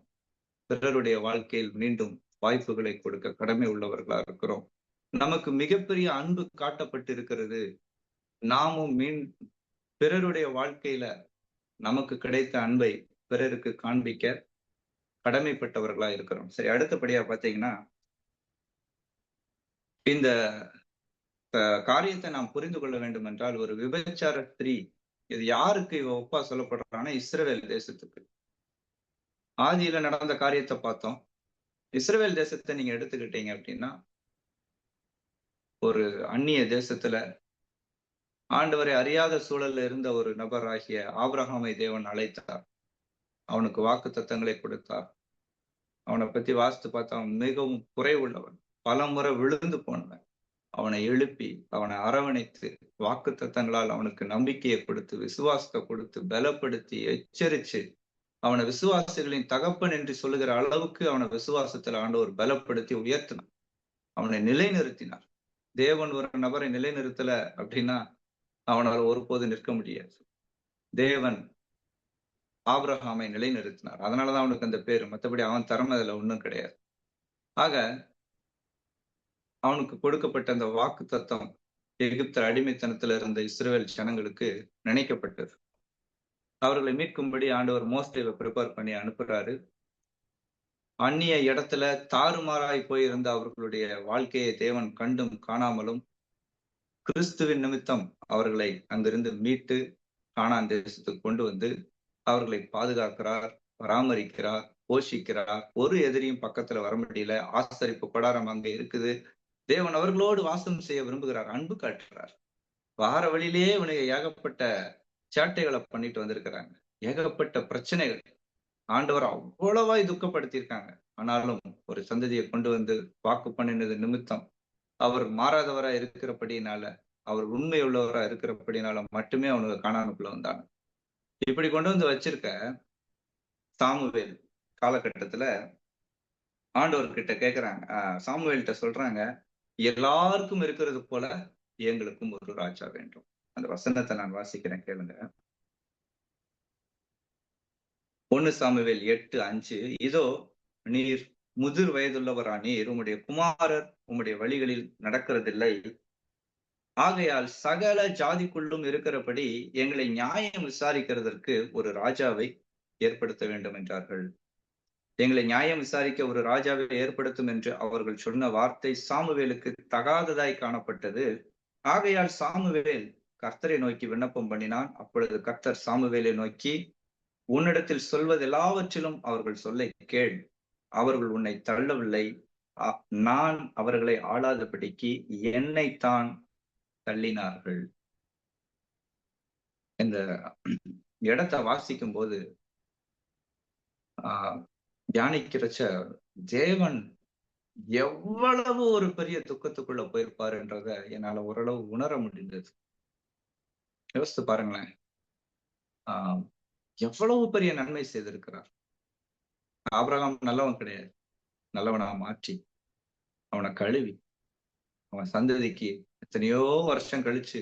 பிறருடைய வாழ்க்கையில் மீண்டும் வாய்ப்புகளை கொடுக்க கடமை உள்ளவர்களா இருக்கிறோம். நமக்கு மிகப்பெரிய அன்பு காட்டப்பட்டு இருக்கிறது. நாமும் பிறருடைய வாழ்க்கையில நமக்கு கிடைத்த அன்பை பிறருக்கு காண்பிக்க கடமைப்பட்டவர்களா இருக்கிறோம். சரி, அடுத்தபடியா பாத்தீங்கன்னா, இந்த காரியத்தை நாம் புரிந்து கொள்ள வேண்டும் என்றால், ஒரு விபச்சார ஸ்திரீ, இது யாருக்கு இவ ஒப்பா சொல்லப்படுறான்னா இஸ்ரவேல் தேசத்துக்கு. ஆதியில நடந்த காரியத்தை பார்த்தோம். இஸ்ரவேல் தேசத்தை நீங்க எடுத்துக்கிட்டீங்க அப்படின்னா, ஒரு அந்நிய தேசத்துல ஆண்டவரை அறியாத சூழல்ல இருந்த ஒரு நபராகிய ஆபிரகாமை தேவன் அழைத்தார். அவனுக்கு வாக்கு தத்தங்களை கொடுத்தார். அவனை பத்தி வாசித்து பார்த்தா அவன் மிகவும் குறைவுள்ளவன், பல முறை விழுந்து போனவன். அவனை எழுப்பி, அவனை அரவணைத்து, வாக்கு தத்தங்களால் அவனுக்கு நம்பிக்கையை கொடுத்து, விசுவாசத்தை கொடுத்து, பலப்படுத்தி, எச்சரிச்சு, அவனை விசுவாசிகளின் தகப்பன் என்று சொல்லுகிற அளவுக்கு அவனை விசுவாசத்துல ஆண்டவர் பலப்படுத்தி உயர்த்தினார். அவனை நிலைநிறுத்தினார். தேவன் ஒரு நபரை நிலைநிறுத்தல அப்படின்னா அவனால் ஒருபோது நிற்க முடியாது. தேவன் ஆபிரகாமை நிலைநிறுத்தினார். அதனாலதான் அவனுக்கு அந்த பேரு. மற்றபடி அவன் திறமை அதுல ஒன்றும் கிடையாது. ஆக அவனுக்கு கொடுக்கப்பட்ட அந்த வாக்கு தத்தம் எகிப்தர் அடிமைத்தனத்துல இருந்த இஸ்ரவேல் ஜனங்களுக்கு நினைக்கப்பட்டது. அவர்களை மீட்கும்படி ஆண்டவர் மோசேவை ப்ரிப்பேர் பண்ணி அனுப்புறாரு. அந்நிய இடத்துல தாறுமாறாய் போயிருந்த அவர்களுடைய வாழ்க்கையை தேவன் கண்டும் காணாமலும் கிறிஸ்துவின் நிமித்தம் அவர்களை அங்கிருந்து மீட்டு கானான் தேசத்துக்கு கொண்டு வந்து அவர்களை பாதுகாக்கிறார், பராமரிக்கிறார், போஷிக்கிறார். ஒரு எதிரியும் பக்கத்துல வர முடியல. ஆசரிப்பு கொடாரம் அங்க இருக்குது. தேவன் அவர்களோடு வாசம் செய்ய விரும்புகிறார், அன்பு காட்டுறார். வார வழியிலேயே இவனுக்கு ஏகப்பட்ட சேட்டைகளை பண்ணிட்டு வந்திருக்கிறாங்க, ஏகப்பட்ட பிரச்சனைகள். ஆண்டவர் அவ்வளவாய் துக்கப்படுத்தியிருக்காங்க. ஆனாலும் ஒரு சந்ததியை கொண்டு வந்து வாக்கு பண்ணினது நிமித்தம் அவர் மாறாதவரா இருக்கிறபடினால, அவர் உண்மை உள்ளவரா இருக்கிறபடினால மட்டுமே அவனுக்கு கானானுக்குள்ள வந்தாங்க. இப்படி கொண்டு வந்து வச்சிருக்க சாமுவேல் காலகட்டத்துல ஆண்டவர்கிட்ட கேட்கிறாங்க, சாமுவேல்கிட்ட சொல்றாங்க, எல்லாருக்கும் இருக்கிறது போல எங்களுக்கும் ஒரு ராஜா வேண்டும். அந்த வசனத்தை நான் வாசிக்கிறேன், கேளுங்க. 1 சாமுவேல் 8:5. இதோ நீர் முதிர் வயதுள்ளவரானீர், உம்முடைய குமாரர் உம்முடைய வழிகளில் நடக்கிறதில்லை. ஆகையால் சகல ஜாதிக்குள்ளும் இருக்கிறபடி எங்களை நியாயம் விசாரிக்கிறதற்கு ஒரு ராஜாவை ஏற்படுத்த வேண்டும் என்றார்கள். எங்களை நியாயம் விசாரிக்க ஒரு ராஜாவை ஏற்படுத்தும் என்று அவர்கள் சொன்ன வார்த்தை சாமுவேலுக்கு தகாததாய் காணப்பட்டது. ஆகையால் சாமுவேல் கர்த்தரை நோக்கி விண்ணப்பம் பண்ணினான். அப்பொழுது கர்த்தர் சாமுவேலை நோக்கி, உன்னிடத்தில் சொல்வதெல்லாவற்றிலும் அவர்கள் சொல்லை கேள். அவர்கள் உன்னை தள்ளவில்லை, நான் அவர்களை ஆளாதபடிக்கு என்னைத்தான் தள்ளினார்கள். இந்த இடத்தை வாசிக்கும் போது தியானிக்கிறச்ச தேவன் எவ்வளவு ஒரு பெரிய துக்கத்துக்குள்ள போயிருப்பாருன்றத என்னால ஓரளவு உணர முடிந்தது. யோசித்து பாருங்களேன், எவ்வளவு பெரிய நன்மை செய்திருக்கிறார். ஆபிரகாம் நல்லவன் கிடையாது, நல்லவனா மாற்றி அவனை கழுவி அவன் சந்ததிக்கு எத்தனையோ வருஷம் கழிச்சு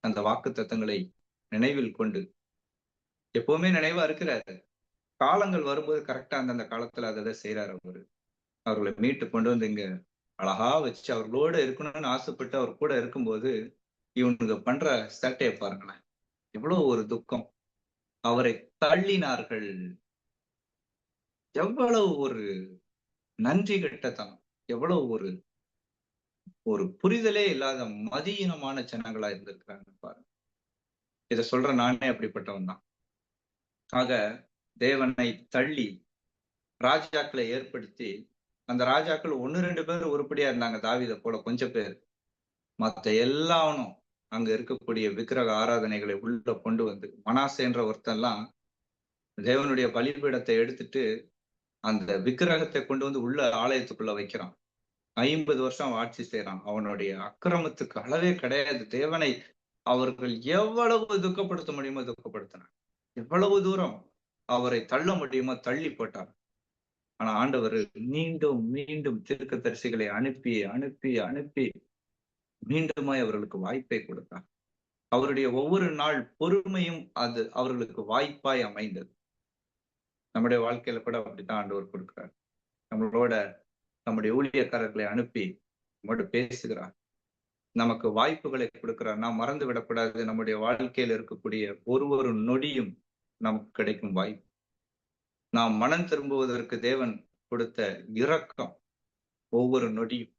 அந்த வாக்கு தத்தங்களை நினைவில் கொண்டு எப்பவுமே நினைவா இருக்கிறாரு. காலங்கள் வரும்போது கரெக்டா அந்தந்த காலத்துல அதை செய்யறாரு. அவர்களை மீட்டு கொண்டு வந்து இங்க அழகா வச்சு அவர்களோட இருக்கணும்னு ஆசைப்பட்டு அவர் கூட இருக்கும்போது இவனுங்க பண்ற சேட்டையை பாருங்களேன், எவ்வளவு ஒரு துக்கம். அவரை தள்ளினார்கள். எவ்வளவு ஒரு நன்றி கெட்டத்தனம், எவ்வளவு ஒரு புரிதலே இல்லாத மதியீனமான ஜனங்களா இருந்திருக்கிறாங்க பாருங்க. இத சொல்ற நானே அப்படிப்பட்டவன் தான். ஆக தேவனை தள்ளி ராஜாக்களை ஏற்படுத்தி, அந்த ராஜாக்கள் 1-2 பேர் உருப்படியா இருந்தாங்க, தாவீதை போல கொஞ்சம் பேர். மத்த எல்லாவனும் அங்க இருக்கக்கூடிய விக்கிரக ஆராதனைகளை உள்ள கொண்டு வந்து, மனாசேன்ற ஒருத்தெல்லாம் தேவனுடைய பலிபீடத்தை எடுத்துட்டு அந்த விக்கிரகத்தை கொண்டு வந்து உள்ள ஆலயத்துக்குள்ள வைக்கிறான். 50 வருஷம் ஆட்சி செய்யறான். அவனுடைய அக்கிரமத்துக்கு அளவே கிடையாது. தேவனை அவர்கள் எவ்வளவு துக்கப்படுத்த முடியுமோ துக்கப்படுத்தினார், எவ்வளவு தூரம் அவரை தள்ள முடியுமோ தள்ளி போட்டார். ஆனா ஆண்டவர் மீண்டும் மீண்டும் தீர்க்கதரிசிகளை அனுப்பி அனுப்பி அனுப்பி மீண்டுமாய் அவர்களுக்கு வாய்ப்பை கொடுத்தார். அவருடைய ஒவ்வொரு நாள் பொறுமையும் அது அவர்களுக்கு வாய்ப்பாய் அமைந்தது. நம்முடைய வாழ்க்கையில கூட அப்படித்தான் ஆண்டவர் கொடுக்கிறார். நம்மளோட நம்முடைய ஊழியக்காரர்களை அனுப்பி நம்மோடு பேசுகிறார், நமக்கு வாய்ப்புகளை கொடுக்கிறார். நாம் மறந்து விடக்கூடாது, நம்முடைய வாழ்க்கையில் இருக்கக்கூடிய ஒரு நொடியும் நமக்கு கிடைக்கும் வாய்ப்பு. நாம் மனம் திரும்புவதற்கு தேவன் கொடுத்த இரக்கம் ஒவ்வொரு நொடியும்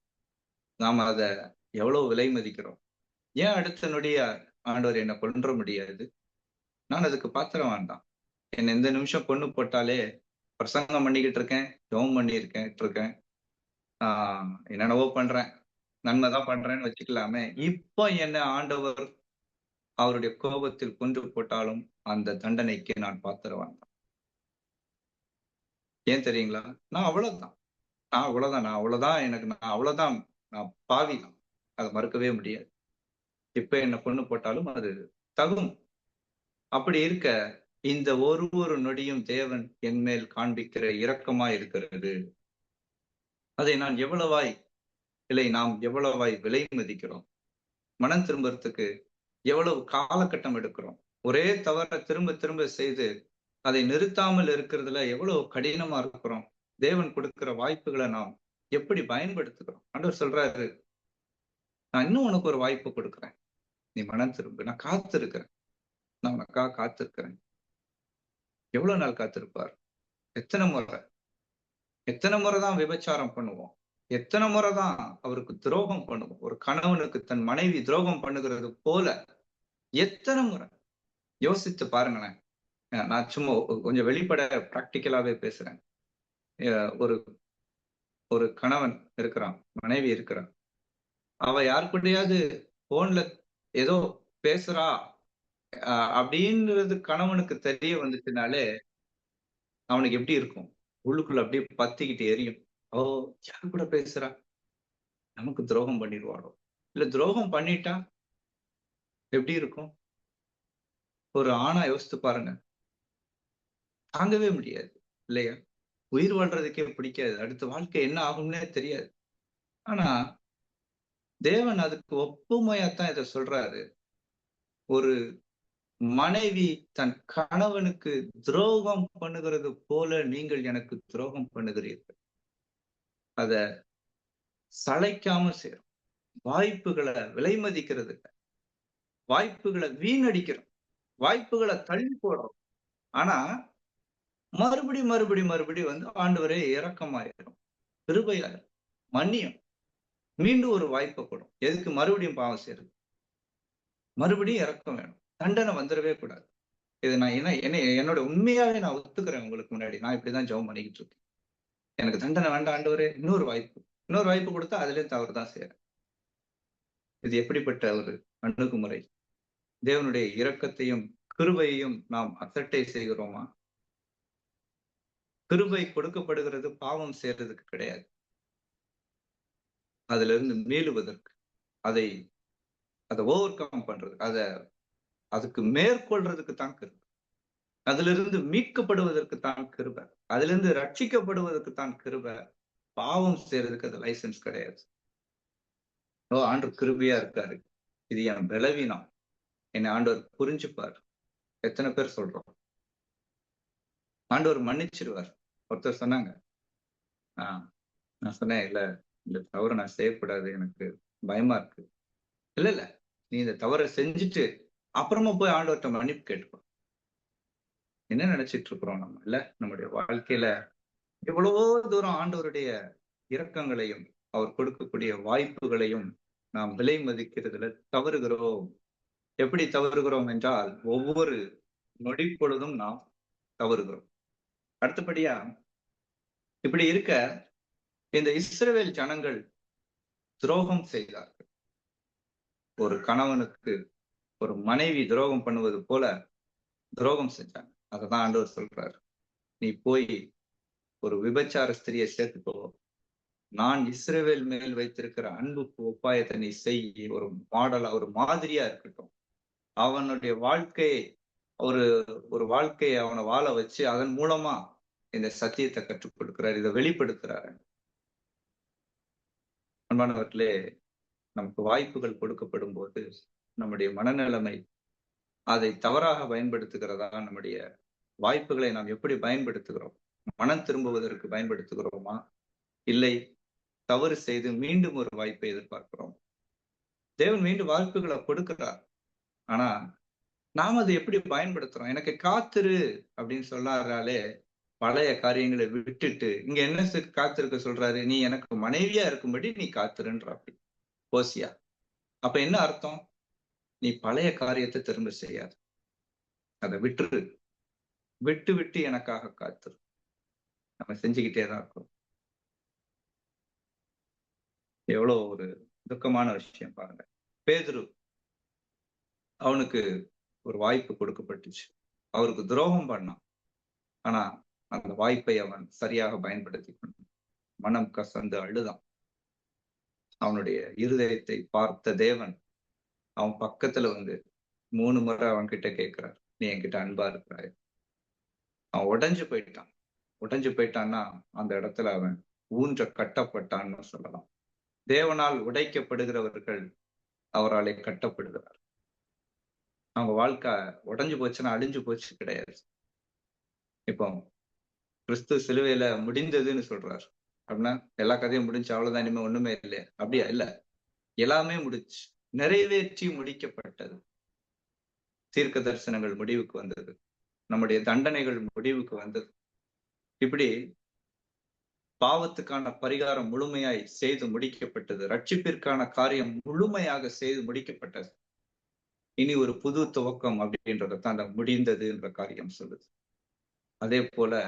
நாம் அதை எவ்வளவு விலை மதிக்கிறோம். ஏன் அடுத்த நொடிய ஆண்டவர் என்னை கொன்ற முடியாது? நான் அதுக்கு பாத்திரம் வேண்டாம். என்னை எந்த நிமிஷம் கொண்டு போட்டாலே பிரசங்கம் பண்ணிக்கிட்டு இருக்கேன், ஜெபம் இருக்கேன், என்னென்னவோ பண்றேன், நன்மைதான் பண்றேன்னு வச்சுக்கலாமே. இப்போ என்ன ஆண்டவர் அவருடைய கோபத்தில் கொண்டு போட்டாலும் அந்த தண்டனைக்கு நான் பாத்திரம் வேண்டாம். ஏன் தெரியுங்களா? நான் அவ்வளவுதான், நான் பாவி தான், அதை மறுக்கவே முடியாது. இப்ப என்ன கொண்டு போட்டாலும் அது தகும். அப்படி இருக்க இந்த ஒரு நொடியும் தேவன் என் மேல் காண்பிக்கிற இரக்கமா இருக்கிறது. அதை நாம் எவ்வளவாய் விலை மதிக்கிறோம். மனம் திரும்புறதுக்கு எவ்வளவு காலகட்டம் எடுக்கிறோம். ஒரே தவற திரும்ப திரும்ப செய்து அதை நிறுத்தாமல் இருக்கிறதுல எவ்வளவு கடினமா இருக்கிறோம். தேவன் கொடுக்கிற வாய்ப்புகளை நாம் எப்படி பயன்படுத்துகிறோம்? ஆண்டவர் சொல்றாரு, நான் இன்னும் உனக்கு ஒரு வாய்ப்பு கொடுக்குறேன், நீ மனம் திரும்ப, நான் காத்திருக்கிறேன், நான் உனக்காக காத்திருக்கிறேன். எவ்வளவு நாள் காத்திருப்பார்? எத்தனை முறைதான் விபச்சாரம் பண்ணுவோம், எத்தனை முறைதான் அவருக்கு துரோகம் பண்ணுவோம். ஒரு கணவனுக்கு தன் மனைவி துரோகம் பண்ணுகிறது போல எத்தனை முறை யோசித்து பாருங்களேன். நான் சும்மா கொஞ்சம் வெளிப்பட பிராக்டிக்கலாவே பேசுறேன். ஒரு கணவன் இருக்கிறான், மனைவி இருக்கிறான், அவ யாருக்கூடையாவது போன்ல ஏதோ பேசுறா அப்படின்றது கணவனுக்கு தெரிய வந்துச்சுனாலே அவனுக்கு எப்படி இருக்கும்? உள்ளுக்குள்ள அப்படியே பத்திக்கிட்டு எரியும். ஓ, யாரு கூட பேசுறா? நமக்கு துரோகம் பண்ணிடுவாரோ? இல்ல துரோகம் பண்ணிட்டா எப்படி இருக்கும்? ஒரு ஆணா யோசித்து பாருங்க, தாங்கவே முடியாது இல்லையா? உயிர் வாழ்றதுக்கே பிடிக்காது, அடுத்த வாழ்க்கை என்ன ஆகும்னே தெரியாது. ஆனா தேவன் அதுக்கு ஒப்புமையாத்தான் இதை சொல்றாரு. ஒரு மனைவி தன் கணவனுக்கு துரோகம் பண்ணுகிறது போல நீங்கள் எனக்கு துரோகம் பண்ணுகிறீர்கள். அத சளைக்காம செய்யறோம். வாய்ப்புகளை விலை மதிக்கிறது இல்ல, வாய்ப்புகளை வீணடிக்கிறோம், வாய்ப்புகளை தள்ளி போடுறோம். ஆனா மறுபடி வந்து ஆண்டவரே இரக்கமாயிரும், கிருபையாயிரும், மன்னியும், மீண்டும் ஒரு வாய்ப்பை கொடும். எதுக்கு மறுபடியும் பாவம் செய்யறது? மறுபடியும் இரக்கம் வேணும், தண்டனை வந்துடவே கூடாது. இது நான் என்னோட உண்மையாவே நான் ஒத்துக்கிறேன். உங்களுக்கு முன்னாடி நான் இப்படிதான் ஜெபம் பண்ணிக்கிட்டு இருக்கேன். எனக்கு தண்டனை வேண்டாம் ஆண்டவரே, இன்னொரு வாய்ப்பு கொடுத்தா அதுலயும் தவறு தான் செய்யறேன். இது எப்படிப்பட்ட ஒரு அணுகுமுறை? தேவனுடைய இரக்கத்தையும் கிருபையையும் நாம் அசட்டை செய்கிறோமா? கிருபை கொடுக்கப்படுகிறது பாவம் செய்யறதுக்கு கிடையாது, அதுல இருந்து மீளுவதற்கு, அதை ஓவர் கம் பண்றது, அதுக்கு மேற்கொள்றதுக்கு தான் கிருபை. அதுல இருந்து மீட்கப்படுவதற்கு தான் கிருபை, அதுல இருந்து ரட்சிக்கப்படுவதற்கு தான் கிருபை. பாவம் செய்யறதுக்கு அது லைசன்ஸ் கிடையாது. ஆண்டவர் கிருபையா இருக்காரு, இது என் பலவீனம், என்னை ஆண்டவர் புரிஞ்சுப்பார். எத்தனை பேர் சொல்றோம்? ஆண்டவர் மன்னிச்சிருவார். ஒருத்தர் சொன்னாங்க, நான் சொன்னேன், இல்ல இந்த தவறு நான் செய்யக்கூடாது, எனக்கு பயமா இருக்கு. இல்ல நீ இந்த தவறை செஞ்சுட்டு அப்புறமா போய் ஆண்டவர்கிட்ட மன்னிப்பு கேட்டுக்கோ. என்ன நினைச்சிட்டு இருக்கிறோம் நம்ம? இல்ல நம்முடைய வாழ்க்கையில எவ்வளவோ தூரம் ஆண்டவருடைய இரக்கங்களையும் அவர் கொடுக்கக்கூடிய வாய்ப்புகளையும் நாம் விலை மதிக்கிறதுல தவறுகிறோம். எப்படி தவறுகிறோம் என்றால், ஒவ்வொரு நொடி பொழுதும் நாம் தவறுகிறோம். அடுத்தபடியா இப்படி இருக்க இந்த இஸ்ரவேல் ஜனங்கள் துரோகம் செய்தார்கள். ஒரு கணவனுக்கு ஒரு மனைவி துரோகம் பண்ணுவது போல துரோகம் செஞ்சாங்க. அததான் ஆண்டவர் சொல்றாரு, நீ போய் ஒரு விபச்சார ஸ்திரியை சேர்த்துக்கோ, நான் இஸ்ரவேல் மேல் வைத்திருக்கிற அன்புக்கு ஒப்பாயத்தை நீ செய், ஒரு மாடலா, ஒரு மாதிரியா இருக்கட்டும். அவனுடைய வாழ்க்கையை ஒரு வாழ்க்கையை அவனை வாழ வச்சு அதன் மூலமா இந்த சத்தியத்தை கற்றுக் கொடுக்கிறார், இதை வெளிப்படுத்துறாரு. அன்பானவர்களே, நமக்கு வாய்ப்புகள் கொடுக்கப்படும் போது நம்முடைய மனநிலைமை அதை தவறாக பயன்படுத்துகிறதா? நம்முடைய வாய்ப்புகளை நாம் எப்படி பயன்படுத்துகிறோம்? மனம் திரும்புவதற்கு பயன்படுத்துகிறோமா, இல்லை தவறு செய்து மீண்டும் ஒரு வாய்ப்பை எதிர்பார்க்கிறோம்? தேவன் மீண்டும் வாய்ப்புகளை கொடுக்கிறார், ஆனா நாம் அதை எப்படி பயன்படுத்துறோம்? எனக்கு காத்திரு அப்படின்னு சொல்லாராலே பழைய காரியங்களை விட்டுட்டு இங்க என்ன காத்திருக்க சொல்றாரு? நீ எனக்கு மனைவியா இருக்கும்படி நீ காத்திருன்ற. அப்படி ஓசியா, அப்ப என்ன அர்த்தம்? நீ பழைய காரியத்தை திரும்ப செய்யாது, அதை விட்டு விட்டு எனக்காக காத்திரு. நம்ம செஞ்சுக்கிட்டே தான் இருக்கோம். எவ்வளவு ஒரு துக்கமான விஷயம் பாருங்க. பேதுரு, அவனுக்கு ஒரு வாய்ப்பு கொடுக்கப்பட்டுச்சு, அவருக்கு துரோகம் பண்ணான், ஆனா அந்த வாய்ப்பை அவன் சரியாக பயன்படுத்தி கொண்டான். மனம் கசந்து அழுதான். அவனுடைய இருதயத்தை பார்த்த தேவன் அவன் பக்கத்துல வந்து 3 முறை அவன் கிட்ட கேட்கிறார், நீ என்கிட்ட அன்பா இருக்கிறாய். அவன் உடைஞ்சு போயிட்டான்னா அந்த இடத்துல அவன் ஊன்ற கட்டப்பட்டான்னு சொல்லலாம். தேவனால் உடைக்கப்படுகிறவர்கள் அவராலே கட்டப்படுகிறார். அவங்க வாழ்க்கை உடைஞ்சு போச்சுன்னா அழிஞ்சு போச்சு கிடையாது. இப்போ கிறிஸ்து சிலுவையில முடிந்ததுன்னு சொல்றாரு அப்படின்னா எல்லா கதையும் முடிஞ்சு அவ்வளவுதான், இனிமே ஒண்ணுமே இல்லையா? அப்படியா? இல்ல, எல்லாமே முடிச்சு நிறைவேற்றி முடிக்கப்பட்டது. தீர்க்க தரிசனங்கள் முடிவுக்கு வந்தது, நம்முடைய தண்டனைகள் முடிவுக்கு வந்தது. இப்படி பாவத்துக்கான பரிகாரம் முழுமையாய் செய்து முடிக்கப்பட்டது, ரட்சிப்பிற்கான காரியம் முழுமையாக செய்து முடிக்கப்பட்டது. இனி ஒரு புது துவக்கம் அப்படின்றதான் அந்த முடிந்தது என்ற காரியம் சொல்லுது. அதே போல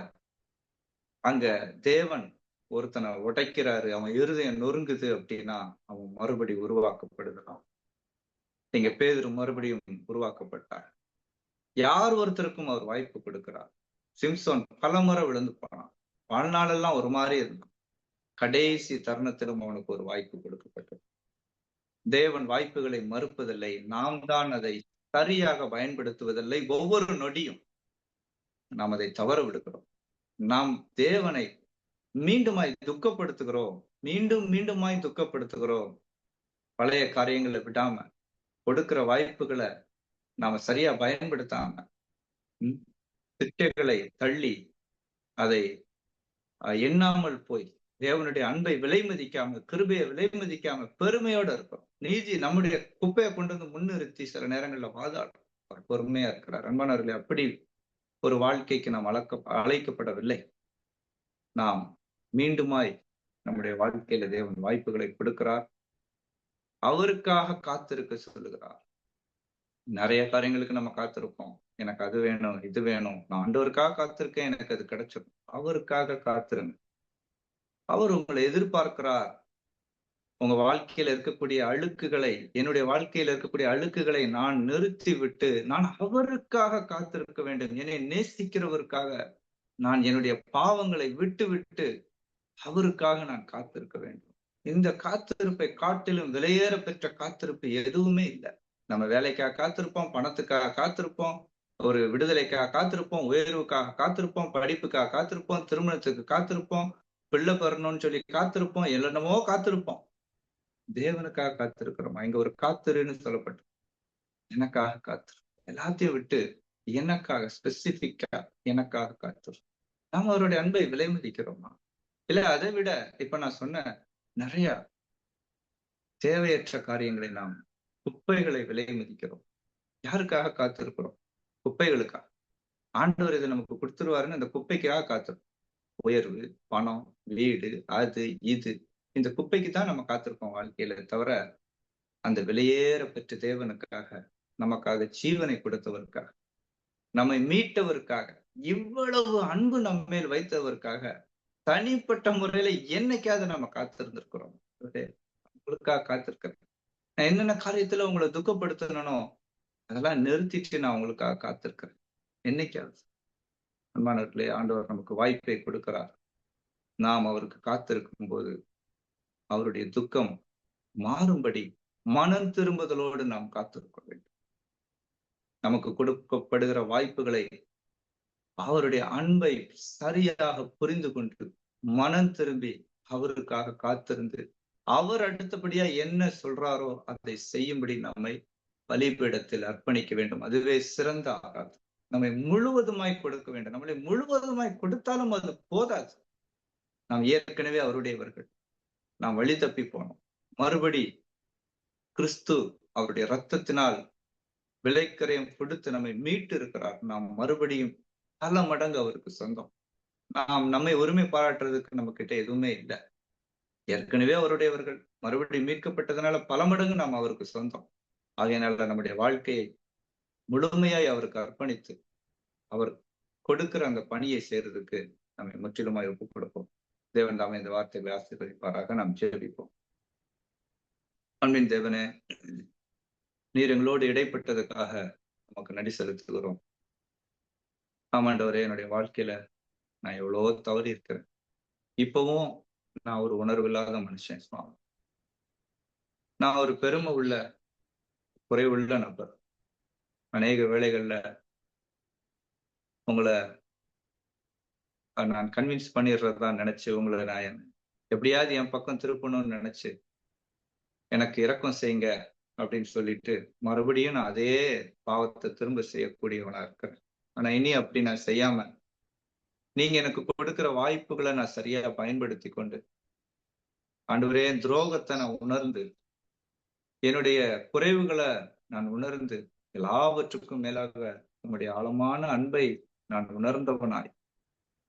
அங்க தேவன் ஒருத்தனை உடைக்கிறாரு, அவன் இருதயம் நொறுங்குது அப்படின்னா அவன் மறுபடி உருவாக்கப்படுகிறான். இங்க பேதுரு மறுபடியும் உருவாக்கப்பட்டார். யார் ஒருத்தருக்கும் அவர் வாய்ப்பு கொடுக்கிறார். சிம்சோன் பலமுறை விழுந்து போனான், வாழ்நாளெல்லாம் ஒரு மாதிரி இருந்தான். கடைசி தருணத்திலும் அவனுக்கு ஒரு வாய்ப்பு கொடுக்கப்பட்டது. தேவன் வாய்ப்புகளை மறுப்பதில்லை, நாம் தான் அதை சரியாக பயன்படுத்துவதில்லை. ஒவ்வொரு நொடியும் நாம் அதை தவற விடுகிறோம். நாம் தேவனை மீண்டுமாய் துக்கப்படுத்துகிறோம், மீண்டுமாய் துக்கப்படுத்துகிறோம். பழைய காரியங்களை விடாம கொடுக்கிற வாய்ப்புகளை நாம சரியா பயன்படுத்தாம திட்டைகளை தள்ளி அதை எண்ணாமல் போய் தேவனுடைய அன்பை விலை மதிக்காம, கிருபையை விலை மதிக்காம பெருமையோட இருக்கும். நீதி நம்முடைய குப்பையை கொண்டு வந்து முன்னிறுத்தி சில நேரங்கள்ல வாதாடும். அவர் பொறுமையா இருக்கிறார். அன்பானவர்களே, அப்படி ஒரு வாழ்க்கைக்கு நாம் அழைக்கப்படவில்லை. நாம் மீண்டுமாய் நம்முடைய வாழ்க்கையில தேவன் வாய்ப்புகளை கொடுக்கிறார். அவருக்காக காத்திருக்க சொல்லுகிறார். நிறைய காரியங்களுக்கு நம்ம காத்திருப்போம். எனக்கு அது வேணும், இது வேணும், நான் ஆண்டவருக்காக காத்திருக்கேன், எனக்கு அது கிடைச்சிடும். அவருக்காக காத்திருங்க. அவர் உங்களை எதிர்பார்க்கிறார். உங்க வாழ்க்கையில இருக்கக்கூடிய அழுக்குகளை, என்னுடைய வாழ்க்கையில இருக்கக்கூடிய அழுக்குகளை நான் நிறுத்தி விட்டு நான் அவருக்காக காத்திருக்க வேண்டும். என்னை நேசிக்கிறவருக்காக நான் என்னுடைய பாவங்களை விட்டு விட்டு அவருக்காக நான் காத்திருக்க வேண்டும். இந்த காத்திருப்பை காட்டிலும் விலையேற பெற்ற காத்திருப்பு எதுவுமே இல்லை. நம்ம வேலைக்காக காத்திருப்போம், பணத்துக்காக காத்திருப்போம், ஒரு விடுதலைக்காக காத்திருப்போம், உயர்வுக்காக காத்திருப்போம், படிப்புக்காக காத்திருப்போம், திருமணத்துக்கு காத்திருப்போம், பிள்ளை பெறணும்னு சொல்லி காத்திருப்போம், என்னென்னமோ காத்திருப்போம். தேவனுக்காக காத்திருக்கிறோமா? இங்க ஒரு காத்திருன்னு சொல்லப்பட்டு எனக்காக காத்திரு, எல்லாத்தையும் விட்டு எனக்காக ஸ்பெசிபிக்கா எனக்காக காத்திரு. நாம அவருடைய அன்பை விலை மதிக்கிறோமா? இல்ல அதை விட இப்ப நான் சொன்ன நிறைய தேவையற்ற காரியங்களை, நாம் குப்பைகளை விலை மதிக்கிறோம். யாருக்காக காத்திருக்கிறோம்? குப்பைகளுக்காக. ஆண்டவர் இதை நமக்கு கொடுத்துருவாருன்னு அந்த குப்பைக்காக காத்திருக்கோம். உயர்வு, பணம், வீடு, அது இது, இந்த குப்பைக்கு தான் நம்ம காத்திருக்கோம் வாழ்க்கையில தவிர, அந்த விலையேற பெற்ற தேவனுக்காக, நமக்காக ஜீவனை கொடுத்தவருக்காக, நம்மை மீட்டவருக்காக, இவ்வளவு அன்பு நம்ம மேல் வைத்தவருக்காக தனிப்பட்ட முறையில என்னைக்காவது நம்ம காத்திருந்திருக்கிறோம்? உங்களுக்காக காத்திருக்கிறேன். நான் என்னென்ன காரியத்துல உங்களை துக்கப்படுத்தணும் அதெல்லாம் நிறுத்திட்டு நான் உங்களுக்காக காத்திருக்கிறேன். என்னைக்காவது? அன்பானவர்களே, ஆண்டவர் நமக்கு வாய்ப்பை கொடுக்கிறார். நாம் அவருக்கு காத்திருக்கும் போது அவருடைய துக்கம் மாறும்படி மனம் திரும்புதலோடு நாம் காத்திருக்க வேண்டும். நமக்கு கொடுக்கப்படுகிற வாய்ப்புகளை, அவருடைய அன்பை சரியாக புரிந்து கொண்டு மனம் திரும்பி அவருக்காக காத்திருந்து அவர் அடுத்தபடியா என்ன சொல்றாரோ அதை செய்யும்படி நம்மை பலிபீடத்தில் அர்ப்பணிக்க வேண்டும். அதுவே சிறந்த ஆராதனை. நம்மை முழுவதுமாய் கொடுக்க வேண்டும். நம்மளை முழுவதுமாய் கொடுத்தாலும் அது போதாது. நாம் ஏற்கனவே அவருடையவர்கள். நாம் வழி தப்பி போனோம். மறுபடி கிறிஸ்து அவருடைய இரத்தத்தினால் விலைக்கரையும் கொடுத்து நம்மை மீட்டு இருக்கிறார். நாம் மறுபடியும் பல மடங்கு அவருக்கு சொந்தம். நாம் நம்மை உரிமை பாராட்டுறதுக்கு நம்ம கிட்ட எதுவுமே இல்லை. ஏற்கனவே அவருடையவர்கள். மறுபடியும் மீட்கப்பட்டதுனால பல மடங்கு நாம் அவருக்கு சொந்தம். ஆகையினால நம்முடைய வாழ்க்கையை முழுமையாய் அவருக்கு அர்ப்பணித்து அவர் கொடுக்கிற அந்த பணியை செய்யறதுக்கு நம்மை முற்றிலுமாய் ஒப்புக் கொடுப்போம். தேவன் தாமே இந்த வார்த்தைகளை ஆசீர்வதிப்பாராக. நாம் ஜெபிப்போம். அன்பின் தேவனே, நீர் எங்களோடு இடைப்பட்டதுக்காக நமக்கு நன்றி செலுத்துகிறோம். ஆமாண்டவரே, என்னுடைய வாழ்க்கையில நான் எவ்வளவோ தவறி இருக்கிறேன். இப்பவும் நான் ஒரு உணர்வில்லாத மனுஷன் சுவாமி. நான் ஒரு பெருமை உள்ள, குறைவுள்ள நபர். அநேக வேளைகள்ல உங்களை நான் கன்வின்ஸ் பண்ணிடுறதுதான் நினைச்சு, உங்களை நான் எப்படியாவது என் பக்கம் திருப்பணும்னு நினைச்சு எனக்கு இரக்கம் செய்யுங்க அப்படின்னு சொல்லிட்டு மறுபடியும் நான் அதே பாவத்தை திரும்ப செய்யக்கூடியவனா இருக்கிறேன். ஆனா இனி அப்படி நான் செய்யாம, நீங்க எனக்கு கொடுக்கிற வாய்ப்புகளை நான் சரியா பயன்படுத்தி கொண்டு, ஆண்டவரே, துரோகத்தை நான் உணர்ந்து, என்னுடைய குறைவுகளை நான் உணர்ந்து, எல்லாவற்றுக்கும் மேலாக உங்களுடைய ஆழமான அன்பை நான் உணர்ந்தவனாய்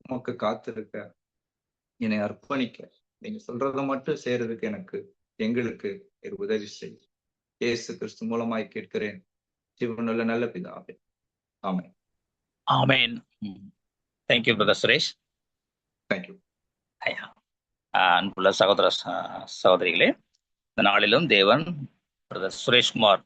உமக்கு காத்திருக்க, என்னை அர்ப்பணிக்க, நீங்க சொல்றதை மட்டும் செய்யறதுக்கு எங்களுக்கு உதவி செய்யும். இயேசு கிறிஸ்து மூலமாய் கேட்கிறேன், ஜீவனுள்ள நல்ல பிதாவே. ஆமென். ஆமென். Thank you brother Suresh. தேங்க்யூ. அன்புள்ள சகோதர சகோதரிகளே, இந்த நாளிலும் தேவன் பிரதர் சுரேஷ்குமார்